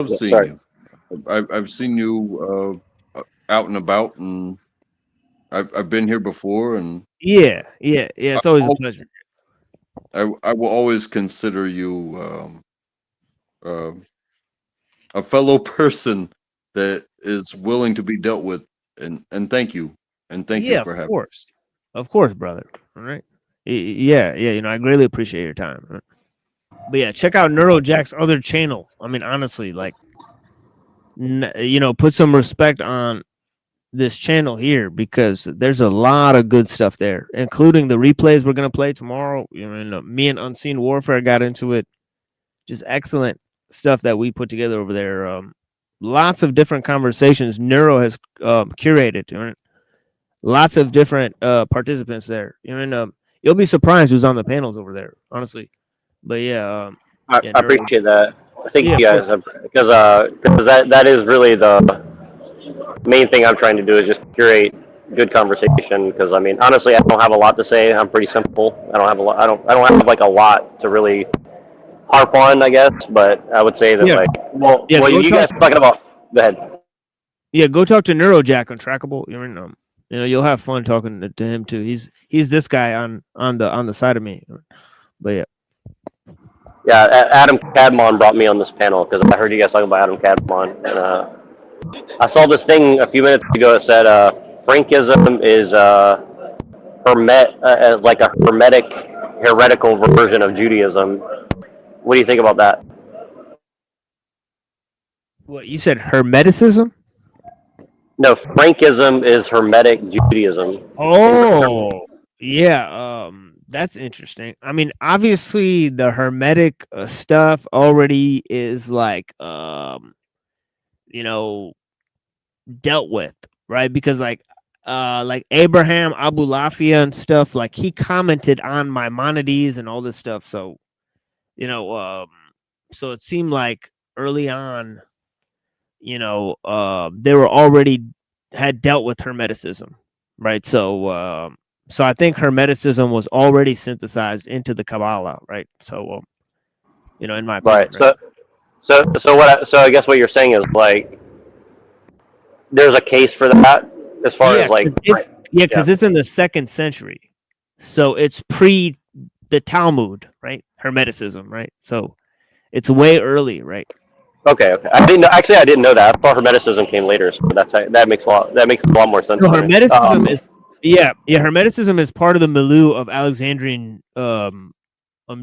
love Yeah, seeing sorry. you. I've seen you out and about, and I've been here before, and Yeah, yeah, yeah. I It's always a always, pleasure. I will always consider you uh, a fellow person that is willing to be dealt with, and thank you Yeah, for having. of course, brother. All right. Yeah, yeah. I greatly appreciate your time. Right? But yeah, check out Neurojack's other channel. I mean, honestly, like, put some respect on this channel here because there's a lot of good stuff there, including the replays we're gonna play tomorrow. Me and Unseen Warfare got into it. Just excellent stuff that we put together over there. Lots of different conversations Neuro has curated. Lots of different participants there. You'll be surprised who's on the panels over there, honestly. But yeah, yeah, I Neuro. appreciate that. Thank Yeah, you of guys, course. because that is really the main thing I'm trying to do is just curate good conversation. Because I mean, honestly, I don't have a lot to say. I'm pretty simple. I don't have a lot. I don't have like a lot to really harp on, I guess. But I would say that Yeah, like, yeah. well, Go you talk. guys talking about. Go ahead. Yeah, go talk to Neurojack on Trackable. You'll have fun talking to him too. He's this guy on the side of me. But yeah, Yeah, Adam Cadmon brought me on this panel because I heard you guys talking about Adam Cadmon, and I saw this thing a few minutes ago that said Frankism is like a heretical version of Judaism. What do you think about that? what you said, Hermeticism? No, Frankism is Hermetic Judaism. Oh, yeah. That's interesting. I mean, obviously, the Hermetic stuff already is like, you know, dealt with, right? Because like Abraham Abulafia and stuff, like he commented on Maimonides and all this stuff. So you know, so it seemed like early on, they were already had dealt with Hermeticism, right? So I think Hermeticism was already synthesized into the Kabbalah, right? So, in my opinion, Right. right? So I guess what you're saying is like there's a case for that as far Yeah, as like because it's yeah, yeah. because it's in the 2nd century, so it's pre the Talmud, right? Hermeticism, right? So it's way early, right? Okay, okay. I didn't know that. I thought Hermeticism came later, so that makes a lot more sense No, to me. Hermeticism is yeah. Hermeticism is part of the milieu of Alexandrian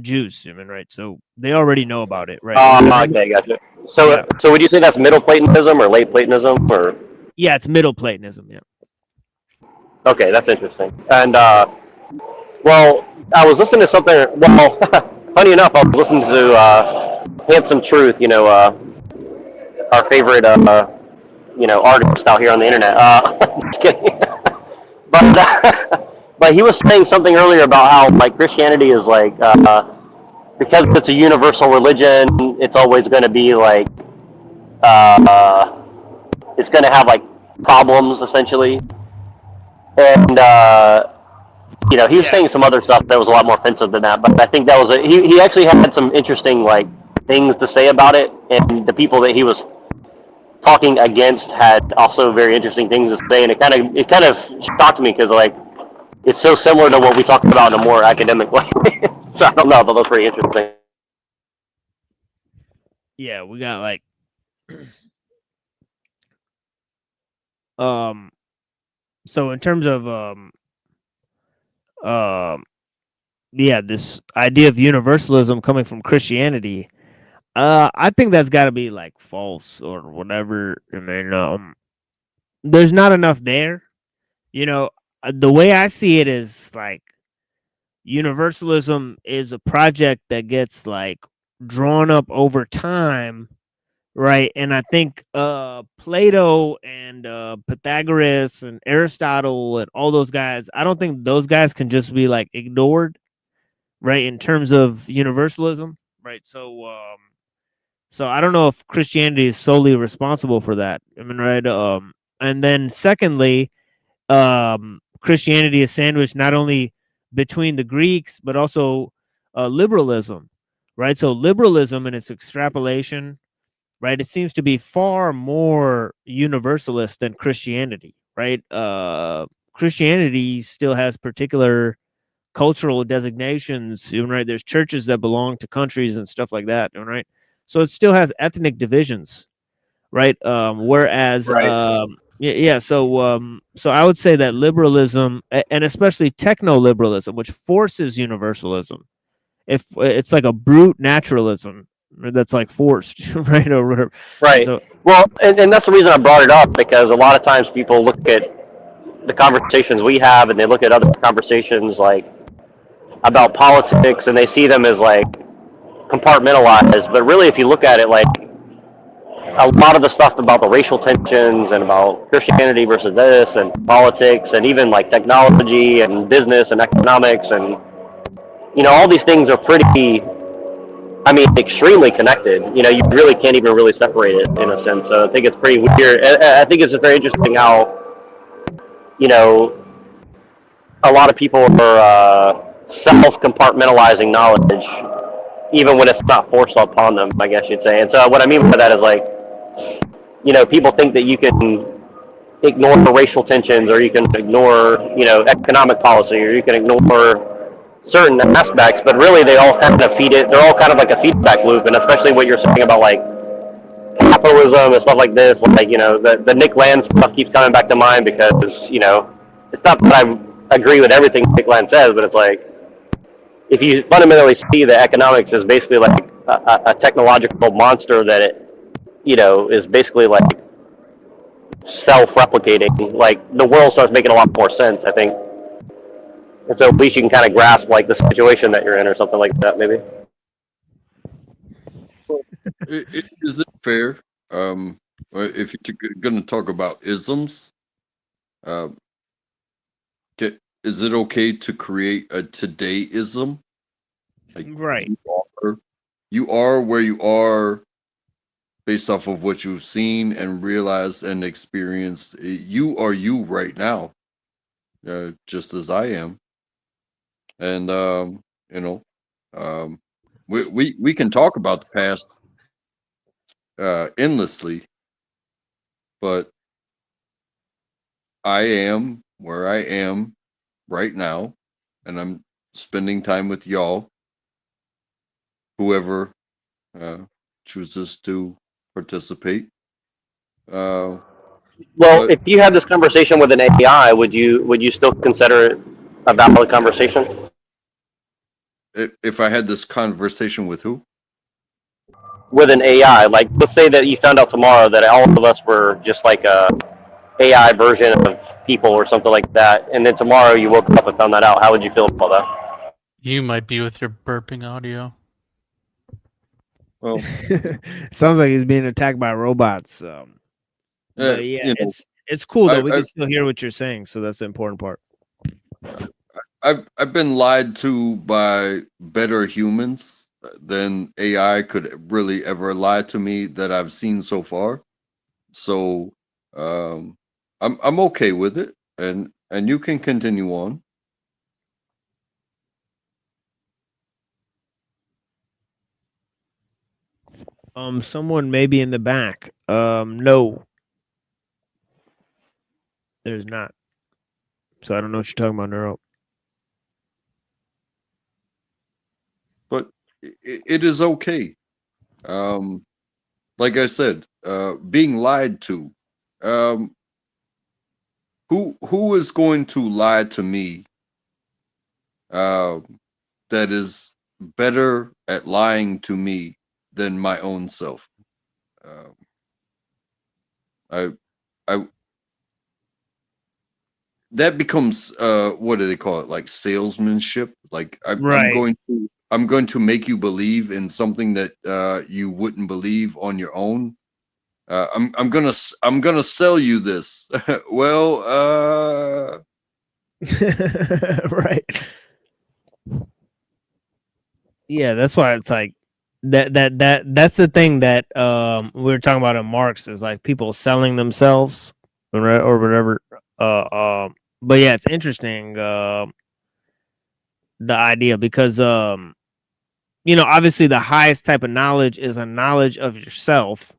Jews, I mean, right? So they already know about it, right? Okay, gotcha. Yeah, So would you say that's Middle Platonism or Late Platonism or yeah, it's Middle Platonism. Yeah, okay, that's interesting. And well, I was listening to something. Well, funny enough, I was listening to Handsome Truth. Our favorite artist out here on the internet. Just kidding. But he was saying something earlier about how like Christianity is like because it's a universal religion, it's always going to be like uh, it's going to have like problems essentially, and he was yeah, saying some other stuff that was a lot more offensive than that. But I think that was he actually had some interesting like things to say about it, and the people that he was talking against had also very interesting things to say, and it kind of shocked me because like it's so similar to what we talked about in a more academic way. So I don't know, but that's pretty interesting. yeah. We got like um. So in terms of um, yeah, this idea of universalism coming from Christianity, I think that's got to be like false or whatever. I mean, there's not enough there. You know, the way I see it is like universalism is a project that gets like drawn up over time, right? And I think Plato and Pythagoras and Aristotle and all those guys, I don't think those guys can just be like ignored, right? In terms of universalism, right? So I don't know if Christianity is solely responsible for that. I mean, right? And then secondly, Christianity is sandwiched not only between the Greeks but also liberalism, right? So liberalism and its extrapolation right? It seems to be far more universalist than Christianity, right? Christianity still has particular cultural designations, right? There's churches that belong to countries and stuff like that, right? So it still has ethnic divisions, right? Whereas, Right. yeah. So I would say that liberalism, and especially techno liberalism, which forces universalism, if it's like a brute naturalism that's like forced, right? Or whatever. Right. So Well, and that's the reason I brought it up because a lot of times people look at the conversations we have and they look at other conversations like about politics and they see them as like compartmentalized. But really, if you look at it, like a lot of the stuff about the racial tensions and about Christianity versus this and politics and even like technology and business and economics and all these things are pretty. I mean, extremely connected. You really can't even really separate it in a sense. So I think it's pretty weird. I think it's just very interesting how you know a lot of people are self compartmentalizing knowledge, even when it's not forced upon them. I guess you'd say. And so what I mean by that is like people think that you can ignore racial tensions or you can ignore economic policy or you can ignore certain aspects, but really they all kind of feed it. They're all kind of like a feedback loop, and especially what you're saying about like capitalism and stuff like this, like the Nick Land stuff keeps coming back to mind because it's not that I agree with everything Nick Land says, but it's like if you fundamentally see that economics is basically like a technological monster that it is basically like self-replicating, like the world starts making a lot more sense, I think. And so at least you can kind of grasp like the situation that you're in or something like that, maybe. Well, is it fair? If you're going to talk about isms, uh, is it okay to create a today-ism? Like right. you are where you are based off of what you've seen and realized and experienced. You are you right now, just as I am, and you know, um, we can talk about the past endlessly, but I am where I am right now, and I'm spending time with y'all, whoever uh, chooses to participate. Uh, Well, but if you had this conversation with an AI, would you still consider it a valid conversation if I had this conversation with who? with an AI? Like, let's say that you found out tomorrow that all of us were just like a AI version of people or something like that, and then tomorrow you woke up and found that out. How would you feel about that? You might be with your burping audio. Well, Sounds like he's being attacked by robots. But yeah, you know, it's cool though. I, We I can still hear what you're saying, so that's the important part. I've been lied to by better humans than AI could really ever lie to me that I've seen so far. So um, I'm okay with it, and you can continue on. Someone maybe in the back. No, there's not. So I don't know what you're talking about, Neuro. But it is okay. Um, like I said, being lied to. Um, who is going to lie to me? Uh, that is better at lying to me than my own self. Um, I, I that becomes what do they call it? Like salesmanship. Like Right. I'm going to make you believe in something that you wouldn't believe on your own. I'm gonna sell you this. Well, right. Yeah, that's why it's like that's the thing that we were talking about in Marx is like people selling themselves or whatever. But yeah, it's interesting the idea because obviously the highest type of knowledge is a knowledge of yourself,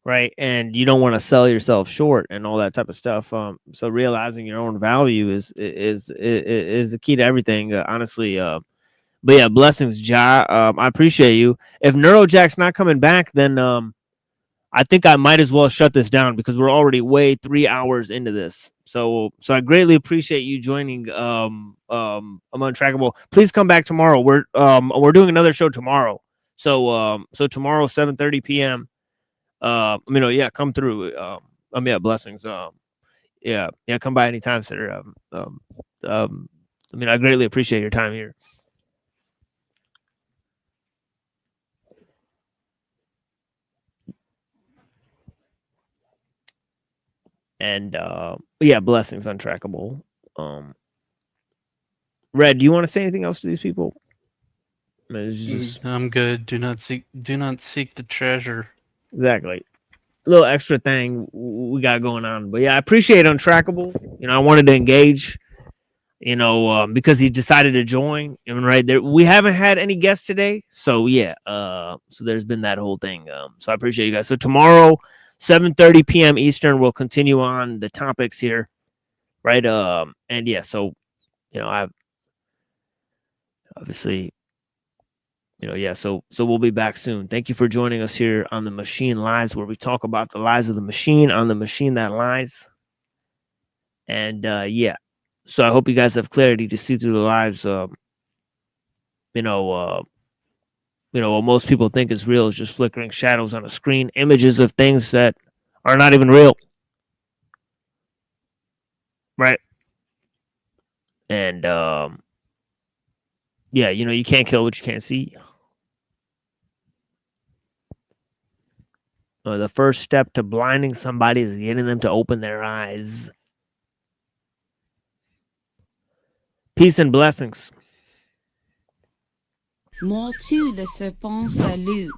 right? And you don't want to sell yourself short and all that type of stuff. So realizing your own value is the key to everything, honestly. But yeah, blessings, Ja. I appreciate you. If Neurojack's not coming back, then I think I might as well shut this down because we're already way 3 hours into this. So I greatly appreciate you joining. I'm untrackable. Please come back tomorrow. We're doing another show tomorrow. So tomorrow 7:30 p.m. Yeah, come through. Yeah, blessings. Yeah, come by anytime, sir. I greatly appreciate your time here. And yeah, blessings, untrackable. Red, do you want to say anything else to these people? I'm good. Do not seek the treasure. Exactly. A little extra thing we got going on. But yeah, I appreciate Untrackable. I wanted to engage, because he decided to join. Right there, we haven't had any guests today. So yeah, so there's been that whole thing. So I appreciate you guys. So tomorrow, 7:30 p.m. Eastern, we'll continue on the topics here. Right. And yeah, so I've obviously so we'll be back soon. Thank you for joining us here on The Machine Lies, where we talk about the lies of the machine on the machine that lies. And yeah, so I hope you guys have clarity to see through the lies. What most people think is real is just flickering shadows on a screen, images of things that are not even real, right? And yeah, you can't kill what you can't see. The first step to blinding somebody is getting them to open their eyes. Peace and blessings. Moi tu le serpent salut.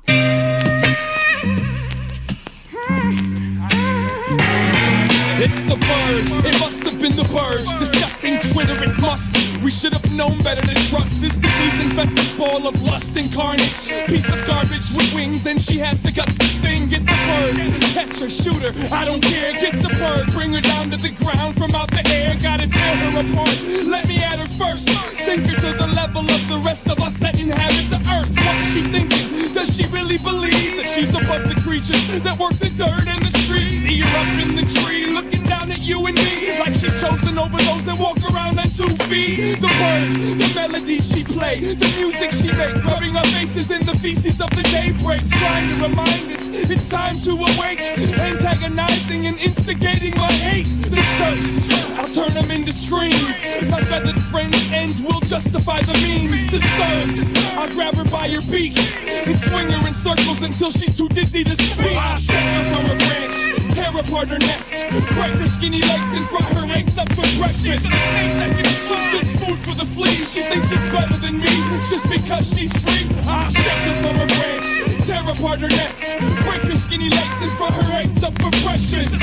It's the bird, it must have been the bird. Disgusting critter, it must. We should have known better than trust this disease-infested ball of lust and carnage. Piece of garbage with wings, and she has the guts to sing. Get the bird, catch her, shoot her, I don't care. Get the bird, bring her down to the ground from out the air. Gotta tear her apart, let me at her first. Sink her to the level of the rest of us that inhabit the earth. What's she thinking? Does she really believe that she's above the creatures that work the dirt and the streets? See her up in the tree, looking down at you and me, like she's chosen over those that walk around on 2 feet. The bird, the melody she play, the music she make, rubbing our faces in the feces of the daybreak, trying to remind us it's time to awake, antagonizing and instigating my hate. The chirps, I'll turn them into screams. My feathered friend's end will justify the means. Disturbed, I'll grab her by her beak and swing her in circles until she's too dizzy to speak. I'll shake her from her branch, tear apart her nest, break her skinny legs and fry her eggs up for breakfast. She's just food for the fleas. She thinks she's better than me just because she's free. I'll shake her from her branch, tear apart her nest, break her skinny legs and fry her eggs up for breakfast. She's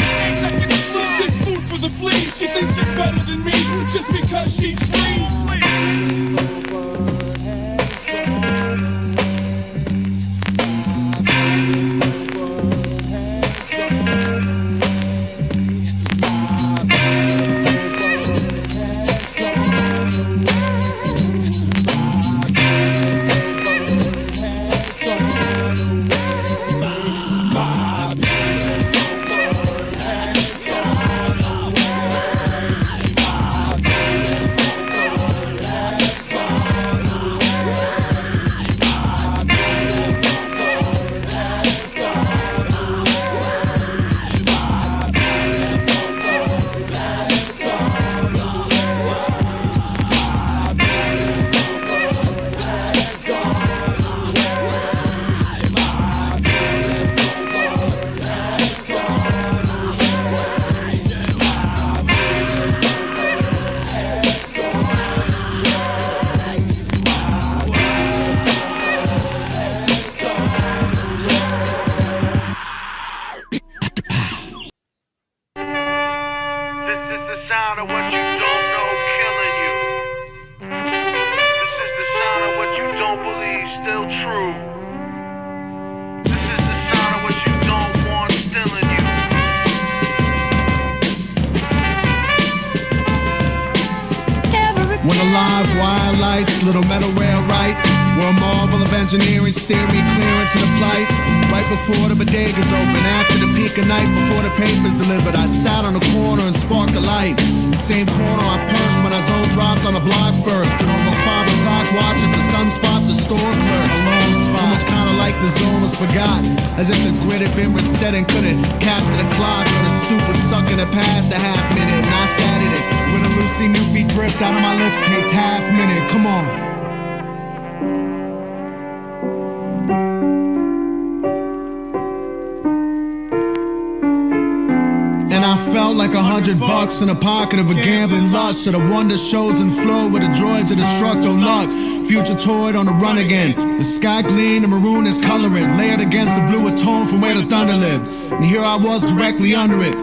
just food for the fleas. She thinks she's better than me just because she's free. Still true. This is the sound of what you don't want, still When alive, wire lights, little metal rail right. Where a marvel of engineering steered me clear into the plight. Right before the bodegas open, after the peak of night, before the papers delivered, I sat on the corner and sparked a light. The same corner I punched when I zone dropped on the block first. At almost 5 o'clock, watching the sunspots of store clerks. A long spot, almost kinda like the zone was forgot. As if the grid had been reset and couldn't catch to the clock. Or the stoop was stuck in the past a half minute. And I sat in it with a Lucy Newbie drift out of my lips, taste half minute. Come on. And I felt like $100 in the pocket of a gambling lust. To the wonder shows and flow with the droids of destructo luck. Future toyed on the run again. The sky gleamed and maroon is coloring, layered against the bluest tone from where the thunder lived. And here I was directly under it.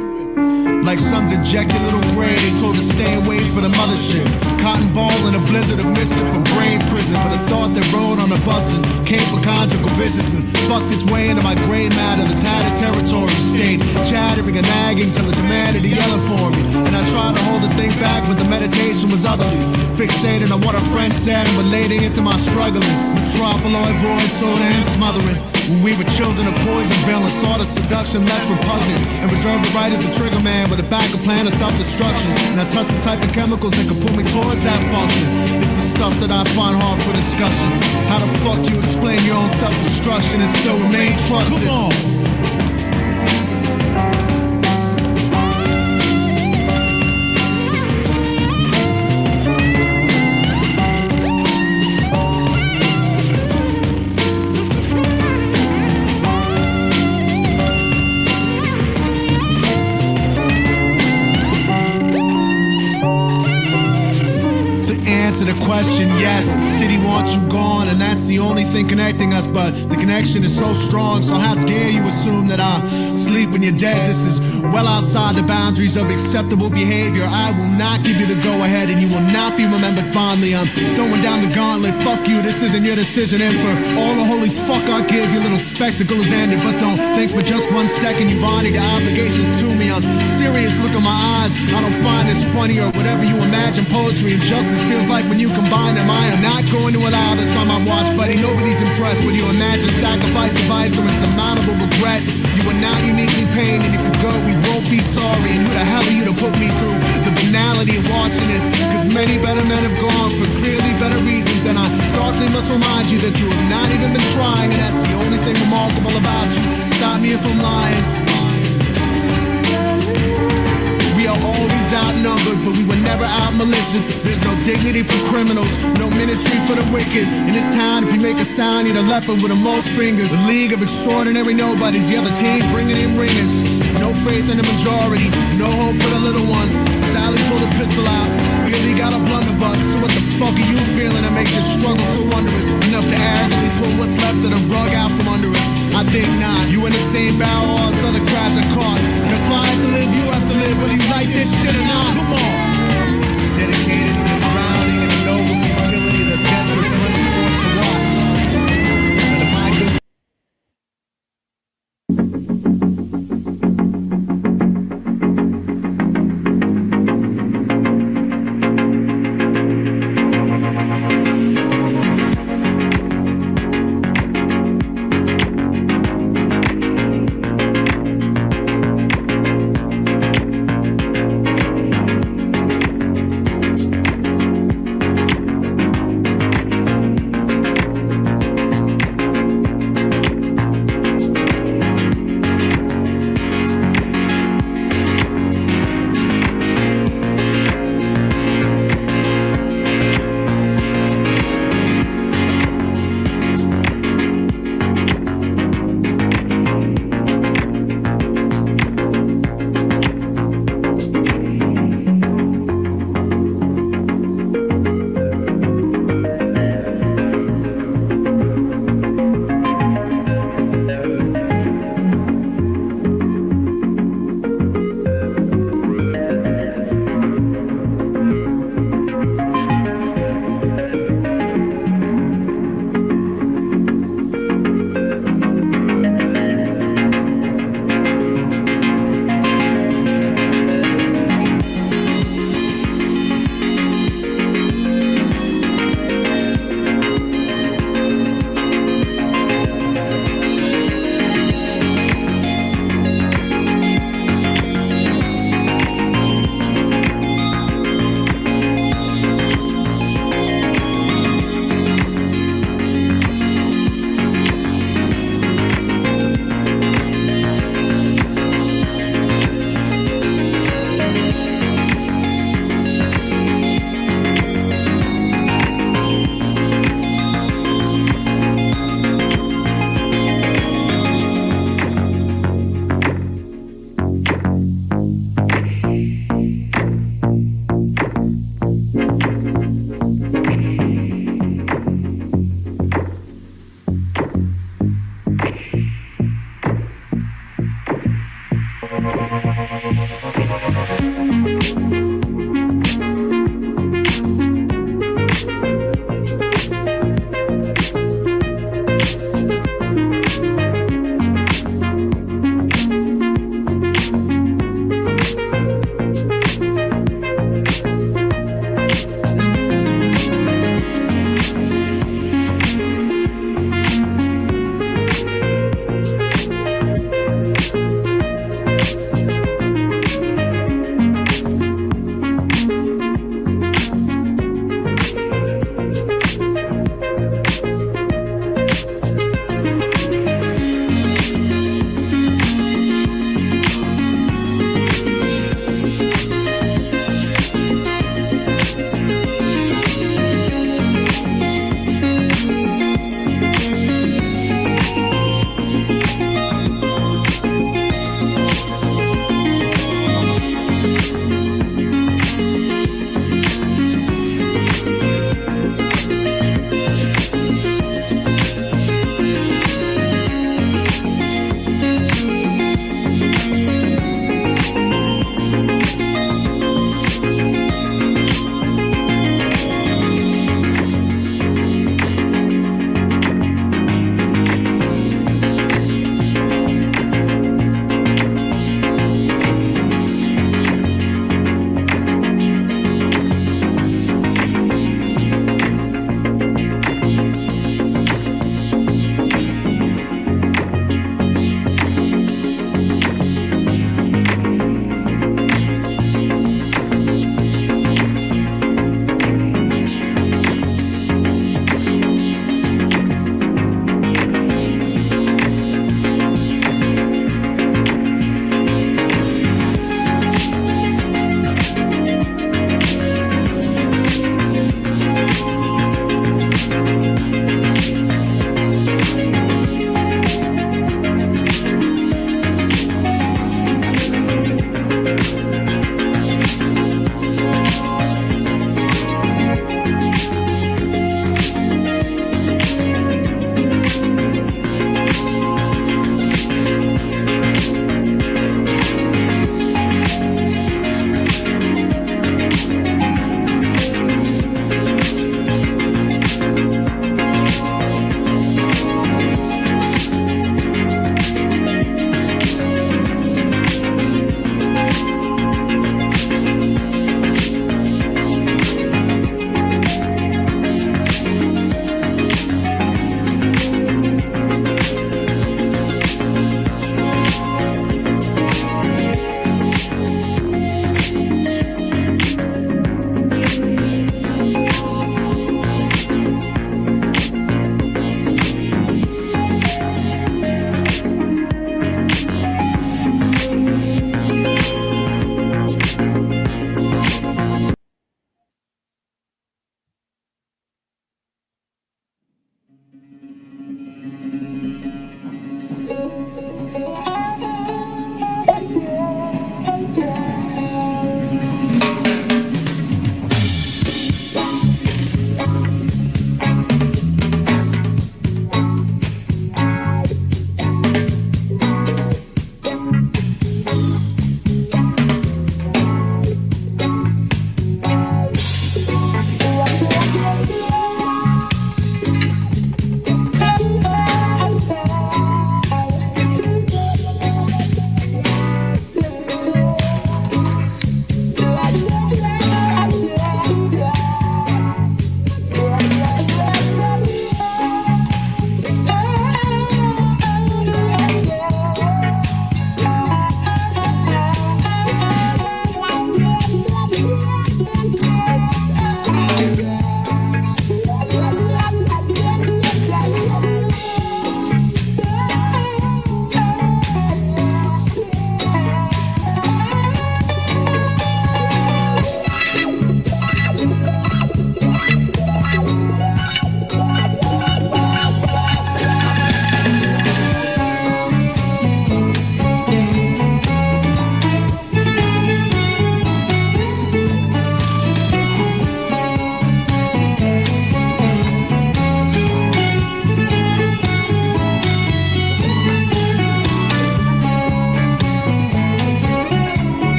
Like some dejected little gray, they told to stay away from the mothership. Cotton ball in a blizzard of mystical brain prison. But a thought that rode on a bus and came for conjugal visits and fucked its way into my gray matter. The tattered territory stayed chattering and nagging till it demanded to yell for me. And I tried to hold the thing back, but the meditation was otherly. Fixated on what a friend said and relating it to my struggling. Metropolitan voice so damn smothering. When we were children of poison villains, saw the seduction less repugnant and reserved the right as a trigger man with a backup plan of self-destruction. And I touched the type of chemicals that could pull me towards that function. It's the stuff that I find hard for discussion. How the fuck do you explain your own self-destruction and still remain trusted? Come on. To the question, yes, the city wants you gone, and that's the only thing connecting us, but the connection is so strong, so how dare you assume that I sleep when you're dead? This is well outside the boundaries of acceptable behavior. I will not give you the go-ahead, and you will not be remembered fondly. I'm throwing down the gauntlet, fuck you, this isn't your decision, and for all the holy fuck I give, your little spectacle is ended. But don't think for just 1 second you've honored your obligations to me. I'm serious, look in my eyes, I don't find this funny or whatever you imagine. Poetry and justice feels like when you combine them. I am not going to allow this on my watch, buddy. Nobody's impressed with you imagine sacrifice, device, or insurmountable regret. You are not uniquely pain, and if you go, we won't be sorry. And who the hell are you to put me through the banality of watching this? Cause many better men have gone for clearly better reasons, and I starkly must remind you that you have not even been trying, and that's the only thing remarkable about you. Stop me if I'm lying. We are always outnumbered, but we were never out-malicious. There's no dignity for criminals, no ministry for the wicked. In this town, if you make a sound, you're the leopard with the most fingers. A league of extraordinary nobodies, the other teams bringing in ringers. No faith in the majority, no hope for the little ones. Sally pulled a pistol out, Billy got a blunderbuss. So what the fuck are you feeling that makes your struggle so wondrous? Enough to arrogantly pull what's left of the rug out from under us? I think not. You in the same barrel all us other crabs are caught. And if I have to live, you have to live, whether you like this shit or not. Come on. Dedicated to the drowning and the noble futility of the desperate ones forced to watch. And if I could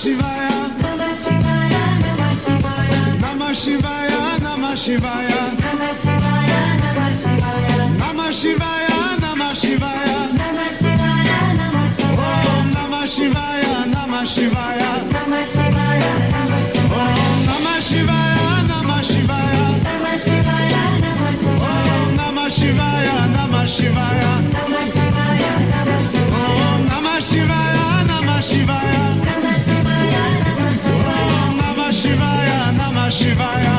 Shivaya, Namah Shivaya, Namah Shivaya, Namah Shivaya, Namah Shivaya, Om Namah Shivaya, Namah Shivaya, Om Namah Shivaya, Namah Shivaya, Om Namah Shivaya, Namah Shivaya, Om Namah Shivaya, Namah Shivaya, Om Namah Shivaya, Namah Shivaya.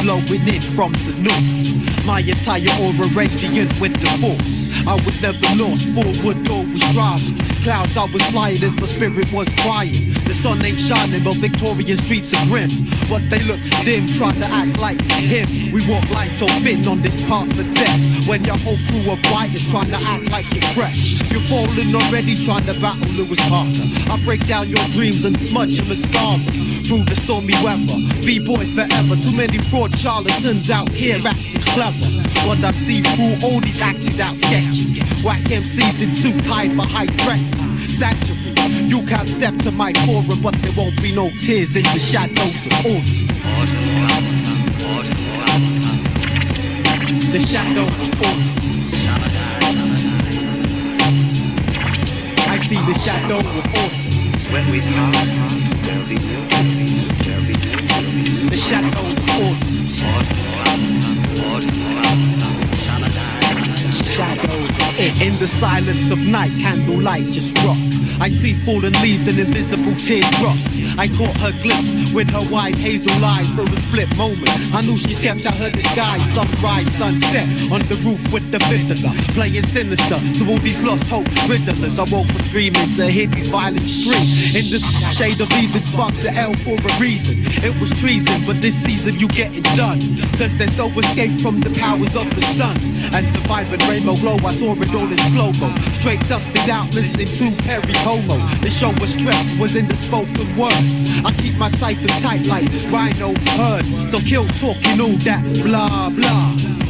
Blowing in from the north, my entire aura radiant with the force. I was never lost, forward always driving. Clouds I was flying as my spirit was quiet. The sun ain't shining, but Victorian streets are grim. But they look dim, trying to act like him. We walk light so thin on this path of death. When your whole crew of writers trying to act like you're fresh. You're falling already, trying to battle Lewis Parker. I break down your dreams and smudge your scars through the stormy weather. B-boy forever, too many fraud charlatans out here acting clever. What I see through all these acted out sketches. Whack MCs in suits hide behind dresses. Sanctuary, you can't step to my forum, but there won't be no tears in the shadows of autumn. The shadows of autumn. I see the shadow of autumn. When we part, there'll be the shadow of autumn. Shadows in the silence of night, candlelight just rock. I see fallen leaves and invisible teardrops. I caught her glimpse with her wide hazel eyes for a split moment. I knew she sketched out her disguise. Sunrise, sunset on the roof with the fiddler, playing sinister to all these lost hope riddlers. I woke from dreaming to hear these violent screams. In the shade of even sparks the L for a reason. It was treason, but this season you get it done. Cause there's no escape from the powers of the sun. As the vibrant rainbow glow, I saw it it all in slow-mo. Straight dusted out, listening to Perry Como. The show was strength was in the spoken word. I keep my ciphers tight like rhino herds. So kill talking all that blah blah.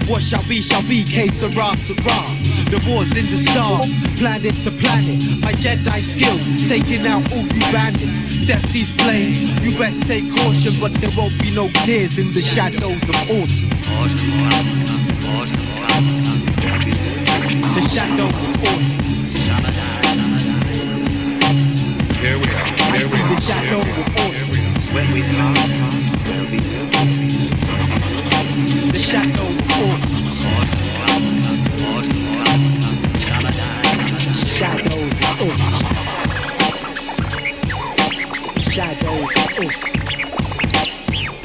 What shall be, K Sarah Sarah. The war's in the stars, planet to planet. My Jedi skills, taking out all you bandits. Step these planes, you best take caution, but there won't be no tears in the shadows of autumn. The shadow of autumn. Here we are. I see the shadow of autumn. When we part, there'll be The shadow of autumn. Shadows of autumn. Shadows of autumn.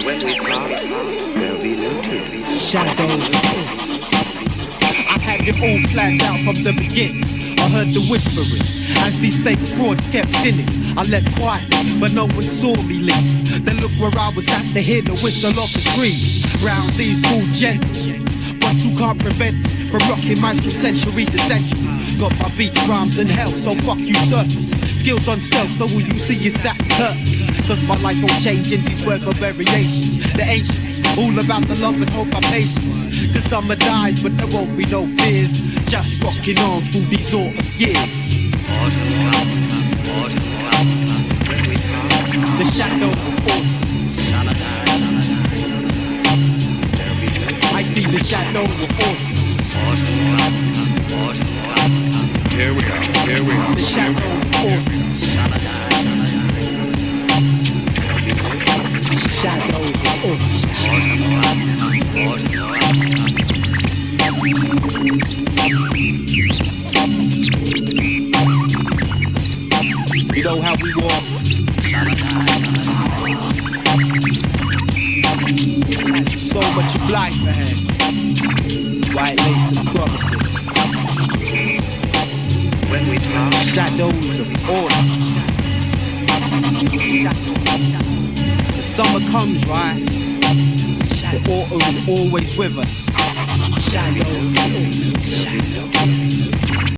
when we part, there'll be no tears. Shadows of autumn. I had it all planned out from the beginning. I heard the whispering as these fake frauds kept sinning. I left quietly, but no one saw me leave. Then look where I was at to hear the whistle of the trees. Round these full gentle, but you can't prevent me from rocking my from century to century. Got my beats, rhymes, and hell, so fuck you, serpents. Skills on stealth, so all you see is that hurt. Cause my life won't change in these weather variations. The ancients, all about the love and hope and patience. The summer dies, but there won't be no fears. Just rocking on through these autumn years. The shadow of autumn. I see the shadow of autumn. Here we are. Here we are. The shadow of autumn. Shadows of autumn. You know how we walk. So much of life ahead. White lace and promises. When we part, Shadows of autumn. The summer comes, right? The autumn is always with us. Shadows of autumn. Shadows.